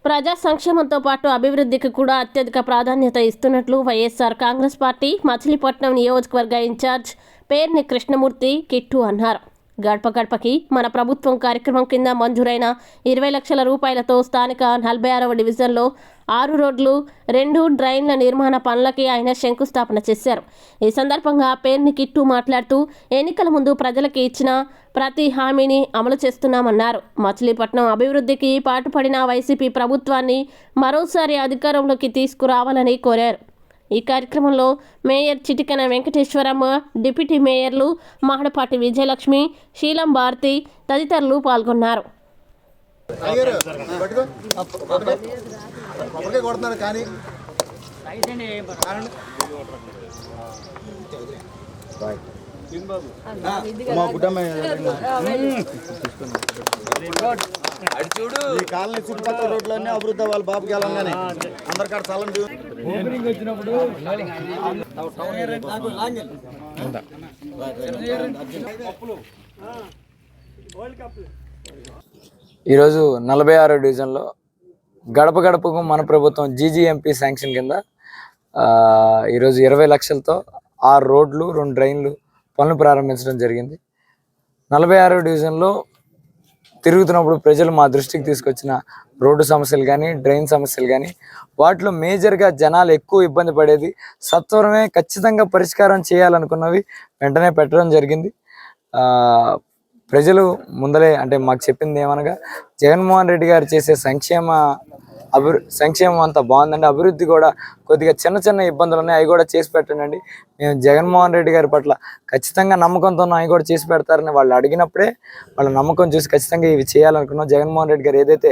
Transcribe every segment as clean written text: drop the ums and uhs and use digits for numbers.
ప్రజా సంక్షేమంతో పాటు అభివృద్ధికి కూడా అత్యధిక ప్రాధాన్యత ఇస్తున్నట్లు వైఎస్ఆర్ కాంగ్రెస్ పార్టీ మచిలీపట్నం నియోజకవర్గ ఇన్ఛార్జ్ పేర్ని కృష్ణమూర్తి కిట్టు అన్నారు. గడప గడపకి మన ప్రభుత్వం కార్యక్రమం కింద మంజూరైన 20 లక్షల రూపాయలతో స్థానిక 46వ డివిజన్లో 6 రోడ్లు 2 డ్రైన్ల నిర్మాణ పనులకి ఆయన శంకుస్థాపన చేశారు. ఈ సందర్భంగా పేర్ని కిట్టు మాట్లాడుతూ ఎన్నికల ముందు ప్రజలకి ఇచ్చిన ప్రతి హామీని అమలు చేస్తున్నామన్నారు. మచిలీపట్నం అభివృద్ధికి పాటుపడిన వైసీపీ ప్రభుత్వాన్ని మరోసారి అధికారంలోకి తీసుకురావాలని కోరారు. ఈ కార్యక్రమంలో మేయర్ చిటికెన వెంకటేశ్వరమ్మ, డిప్యూటీ మేయర్లు మహడపాటి విజయలక్ష్మి, శీలం భారతి తదితరులు పాల్గొన్నారు. ఈ కాలనీ చుట్టుపక్కల రోడ్లన్నీ అభివృద్ధి వాళ్ళ బాబుకి వెళ్ళంగానే అందరికాడ స్థలం వచ్చినప్పుడు ఈరోజు 46వ డివిజన్లో గడప గడపకు మన ప్రభుత్వం జీజీఎంపీ శాంక్షన్ కింద ఈరోజు 20 లక్షలతో 6 రోడ్లు 2 డ్రైన్లు పనులు ప్రారంభించడం జరిగింది. 46వ డివిజన్లో తిరుగుతున్నప్పుడు ప్రజలు మా దృష్టికి తీసుకొచ్చిన రోడ్డు సమస్యలు కానీ డ్రైన్ సమస్యలు కానీ వాటిలో మేజర్గా జనాలు ఎక్కువ ఇబ్బంది పడేది సత్వరమే ఖచ్చితంగా పరిష్కారం చేయాలనుకున్నవి వెంటనే పెట్టడం జరిగింది. ప్రజలు ముందలే అంటే మాకు చెప్పింది ఏమనగా జగన్మోహన్ రెడ్డి గారు చేసే సంక్షేమం అంతా బాగుందండి, అభివృద్ధి కూడా కొద్దిగా చిన్న చిన్న ఇబ్బందులు ఉన్నాయి, అవి కూడా చేసి పెట్టండి. మేము జగన్మోహన్ రెడ్డి గారి పట్ల ఖచ్చితంగా నమ్మకంతో అవి కూడా చేసి పెడతారని వాళ్ళు అడిగినప్పుడే వాళ్ళ నమ్మకం చూసి ఖచ్చితంగా ఇవి చేయాలనుకున్నాం. జగన్మోహన్ రెడ్డి గారు ఏదైతే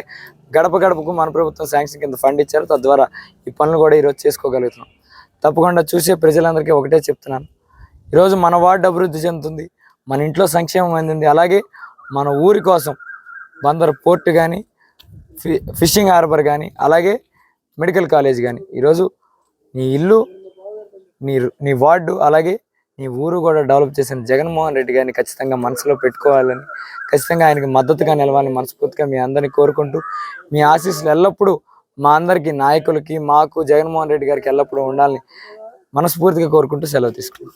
గడప గడపకు మన ప్రభుత్వం శాంక్షన్ కింద ఫండ్ ఇచ్చారో తద్వారా ఈ పనులు కూడా ఈరోజు చేసుకోగలుగుతున్నాం. తప్పకుండా చూసే ప్రజలందరికీ ఒకటే చెప్తున్నాను, ఈరోజు మన వార్డు అభివృద్ధి చెందుతుంది, మన ఇంట్లో సంక్షేమం అందింది. అలాగే మన ఊరి కోసం బందర్ పోర్ట్ కానీ ఫిషింగ్ హార్బర్ కానీ అలాగే మెడికల్ కాలేజ్ కానీ ఈరోజు నీ ఇల్లు నీ వార్డు అలాగే నీ ఊరు కూడా డెవలప్ చేసిన జగన్మోహన్ రెడ్డి గారిని ఖచ్చితంగా మనసులో పెట్టుకోవాలని, ఖచ్చితంగా ఆయనకి మద్దతుగా నిలవాలని మనస్ఫూర్తిగా మీ అందరినీ కోరుకుంటూ మీ ఆశీస్సులు ఎల్లప్పుడూ మా అందరికీ నాయకులకి మాకు జగన్మోహన్ రెడ్డి గారికి ఎల్లప్పుడూ ఉండాలని మనస్ఫూర్తిగా కోరుకుంటూ సెలవు తీసుకుంటాం.